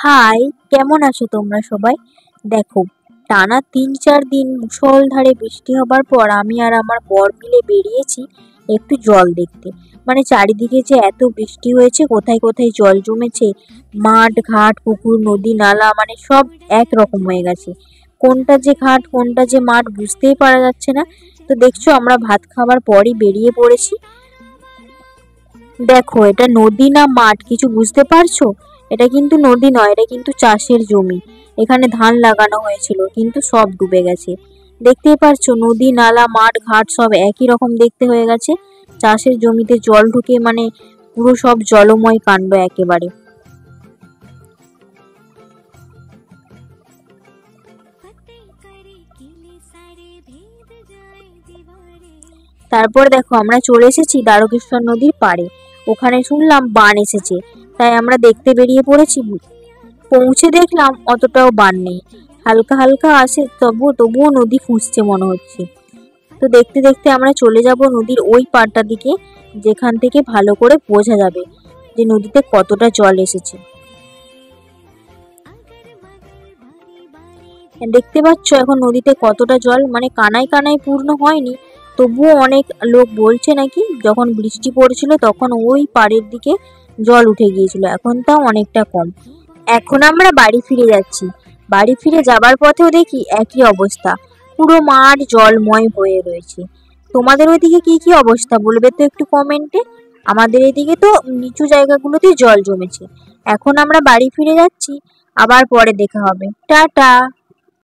High, কেমন আছো তোমরা সবাই? দেখো, টানা ৩-৪ দিন মুষলধারে বৃষ্টি হবার পর আমি আর আমার বর মিলে বেরিয়েছি একটু জল দেখতে। মানে চারিদিকে যে এত বৃষ্টি হয়েছে, কোথায় কোথায় জল জমেছে, মাঠ ঘাট পুকুর নদী নালা মানে সব একরকম হয়ে গেছে। কোনটা যে ঘাট কোনটা যে মাঠ বুঝতেই পারা যাচ্ছে না। তো দেখছো আমরা ভাত খাবার পরই বেরিয়ে পড়েছি। দেখো, এটা নদী না মাঠ কিছু বুঝতে পারছো? এটা কিন্তু নদী নয়, এটা কিন্তু চাষের জমি। এখানে ধান লাগানো হয়েছিল কিন্তু সব ডুবে গেছে। দেখতেই পারছো নদী নালা মাঠ ঘাট সব একই রকম দেখতে হয়ে গেছে। চাষের জমিতে জল ঢুকে মানে পুরো সব জলময় কাণ্ড একেবারে। তারপর দেখো আমরা চলে এসেছি দ্বারকেশ্বর নদীর পাড়ে। ওখানে শুনলাম বান এসেছে, তাই আমরা দেখতে বেরিয়ে পড়েছি। পৌঁছে দেখলাম অতটাও বান নেই, হালকা হালকা আসে, তবুও নদী ফুঁসছে মনে হচ্ছে। তো দেখতে দেখতে আমরা চলে যাব নদীর ওই পাড়টার দিকে, যেখান থেকে ভালো করে বোঝা যাবে যে নদীতে কতটা জল এসেছে। দেখতে পাচ্ছ এখন নদীতে কতটা জল, মানে কানায় কানায় পূর্ণ হয়নি, তবুও অনেক লোক বলছে নাকি যখন বৃষ্টি পড়েছিল তখন ওই পাড়ের দিকে জল উঠে গিয়েছিল, এখন তাও অনেকটা কম। এখন আমরা বাড়ি ফিরে যাচ্ছি। বাড়ি ফিরে যাবার পথেও দেখি একই অবস্থা, পুরো মাঠ জলময় হয়ে রয়েছে। তোমাদের ওইদিকে কি কি অবস্থা বলবে তো একটু কমেন্টে। আমাদের এদিকে তো নিচু জায়গাগুলোতে জল জমেছে। এখন আমরা বাড়ি ফিরে যাচ্ছি, আবার পরে দেখা হবে, টাটা।